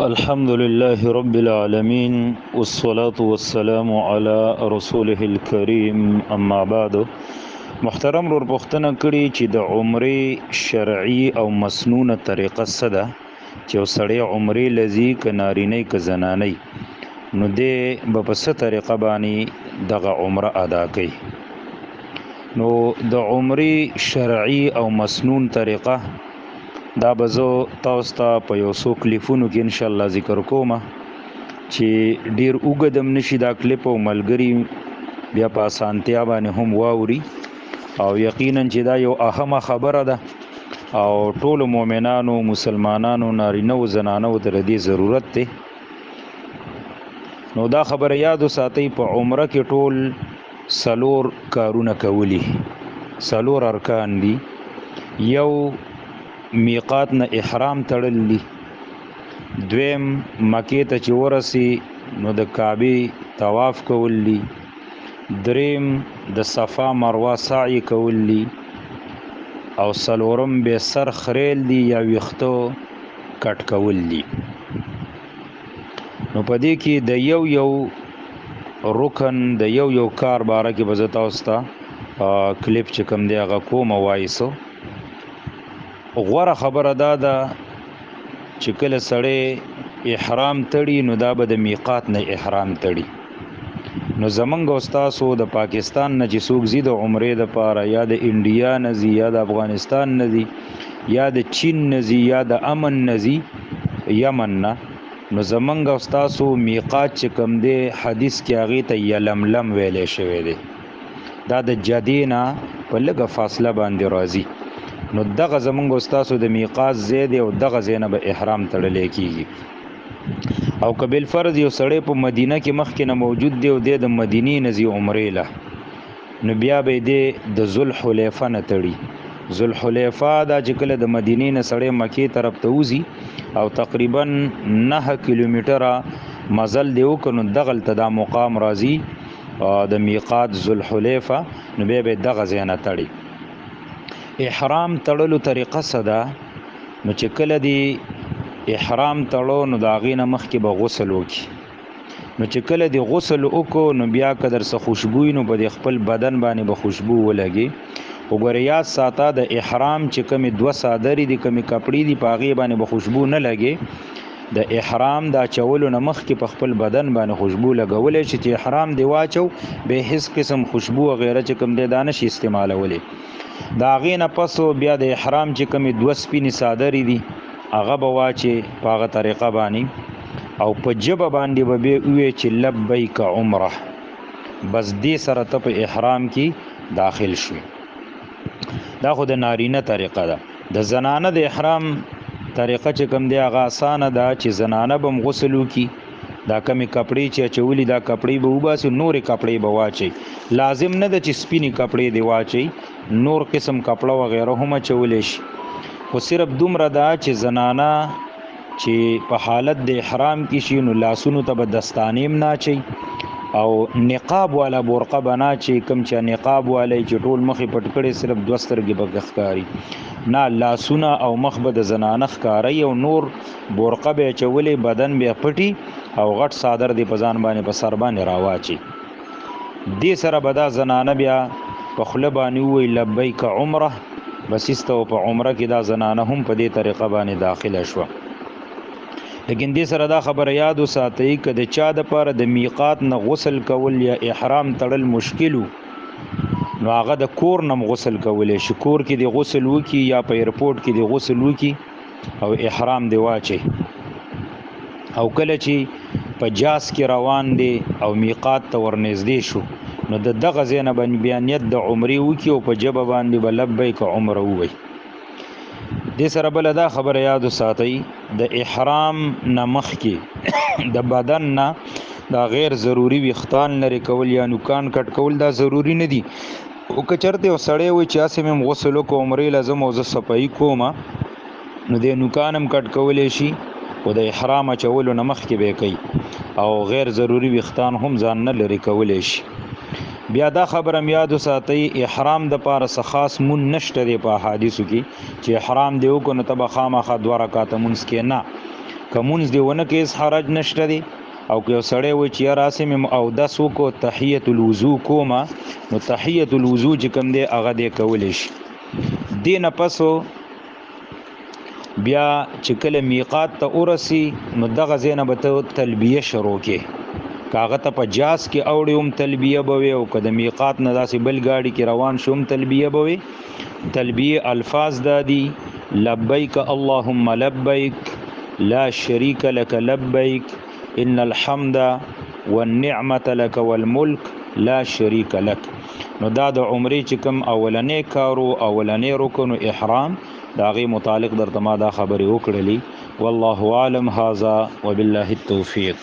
الحمد لله رب العالمين والصلاة والسلام على رسوله الكريم اما بعد. محترم رور پوښتنه کړي چې د عمرې شرعي او مسنونه طریقه څه ده چې وسړی عمرې لذي ک نارینه ک زنانه نو دې په څه طریقه باندې دغه عمره ادا کوي. نو د عمرې شرعي او مسنون طریقه دا بزو تاسو ته په یو څو کلیپونو کې ان شاء الله ذکر کوم چې ډیر وګدم نشي دا کلیپ او ملګری بیا په اسانتیا باندې هم واوري او یقینا چې دا یو اهمه خبره ده او ټول مؤمنانو مسلمانانو نارینه او زنانو ته دې ضرورت ده. نو دا خبره یاد وساتئ په عمره کې ټول سلور کارونه کولی، سلور ارکان دي. یو میقات نه احرام تړل دي، دویم مکې ته چې ورسی نو د کعبه طواف کول دي، دریم د صفا مروه سعی کول دي، او سلورم به سر خریل دي یا ویختو کټ کول دي. نو پدې کې د یو رکن د یو کار باره کې بزتا وستا کلیپ چې کوم دی هغه کوم وایسو. غوره خبره دا ده چې کله سړی احرام تړي نو دا به د میقات نه احرام تړي. نو زمونږ استادو د پاکستان نه چې څوک زی د عمرې د پاره یا د انډیا نه زی یا د افغانستان نه زی یا د چین نه زی یا د امن نه زی یمن نه، نو زمونږ استادو میقات چې کوم دی حدیث کې هغه ته یلملم ویلې شوی دی، دا د جدینا په لږه فاصله باندې راځي. نو دغه زمونږ استادو د میقات زید او دغه زینب احرام تړلې کیږي. او قبل فرض یو سړی په مدینه کې مخکې نه موجود دی او د مدینې نزی عمرې له، نو بیا به د ذوالحلیفه نه تړي. ذوالحلیفه دا چې کله د مدینې نه سړی مکې طرف ته وځي او تقریبا 9 کیلومتره مزل دی وکړو دغه ته دا مقام راځي د میقات ذوالحلیفه، نو بیا به دغه زینه تړي. احرام تړلو طریقه صدا نو چې کله دی احرام تړو نو دا غینه مخکې به غسل وکي. نو چې کله دی غسل وکړو نو بیا قدر څه خوشبوئی نو په خپل بدن باندې به خوشبو ولګي. وګوره یاد ساته د احرام چې کمی 2 صادری دي کمی کپړې دي پاغي باندې به خوشبو نه لګي. د احرام دا چولو نه مخکې په خپل بدن باندې خوشبو لګولې چې احرام دی واچو به هیڅ قسم خوشبو او غیره چې کم دی دانش استعمالولې. دا غینه پسو بیا د احرام چې کمی 2 سپینې صادری دي هغه به واچي پاغه طریقه باندې او په جبه باندې به وی چې لبیک عمره، بس دې سره ته په احرام کې داخل شوي. دا خو د نارینه طریقه ده. د زنانه د احرام طریقه چې کوم دی هغه اسانه ده چې زنانه بم غسل وکي، دا کمی کپړې چې چولی دا کپړې به وباسي، نورې کپړې به واچي. لازم نه ده چې سپینې کپړې دی واچي، نور قسم کپړه وغیره هم چولې شي، خو صرف دومره ده چې زنانه چې په حالت د احرام کې شي نو لاسونو ته به دستانیم نه چي او نقاب والا برقه بنا چې کم چې نقاب والا چې ټول مخې پټ کړي صرف 2 سترګې به ښکاری، نه لاسونه او مخ به د زنانه ښکاری او نور برقه به چولې بدن به پټي او غټ صادر دی په ځان باندې په سر باندې راواچي. دې سره به دا زنانه بیا په خله باندې وی لبیک عمره، بس استو په عمره کې دا زنانه هم په دې طریقه باندې داخله شو. لیکن دې سره دا خبر یاد وساتئ چې د چا د پاره د میقات نه غسل کول یا احرام تړل مشکلو نو هغه د کور نم غسل کولې شي، کور کې د غسل وکي یا په ایرپورټ کې د غسل وکي او احرام دی واچي. او کله چې په جاس کې روان دي او میقات ته ورنږدې شو نو دغه زینب بیانیت د عمرې وکي او په جبه باندې لبیک عمره وای. دې سره بل دا خبر یاد وساتئ د احرام نه مخکې د بدن نه دا غیر ضروری وختان لري کول یا نوکان کټ کول دا ضروری نه دي. او کچرته وسړی وي چې اسمه غسل کو عمرې لازم او ز صفای کوما نو د نوکانم کټ کولې شي او د احرام چولو نه مخکې به کوي او غیر ضروری وختان هم ځان نه لري کولې شي. بیا دا خبرم یاد وساتئ احرام د پاره څه خاص مون نشته دی په حدیثو کې چې احرام دی وکړو نو تبه خامخا 2 رکعات مونږ کې نه، کمونز دی ونه کې حرج نشته دی. او که یو سړی وای چې یاره هسې مې اودس وکړو تحیة الوضو کومه، نو تحیة الوضو چې کوم دی هغه دی کولی شي. دې نه پسو بیا چې کله میقات ته ورسي نو دغه ځای نه به ته تلبیه شروع کې، کاغه ته په جاز کې اوړې هم تلبیه به وي، او که د میقات نه داسې بل ګاډي کې روان شو هم تلبیه به وي. تلبیه الفاظ دا دي: لبیک اللهم لبیک لا شریک لک لبیک ان الحمد والنعمت لک والملک لا شریک لک. نو دا د عمرې چې کوم اولنې کارو اولنې رکن احرام دا غي متعلق درته ما دا خبرې وکړلې. والله اعلم. هذا وبالله التوفیق.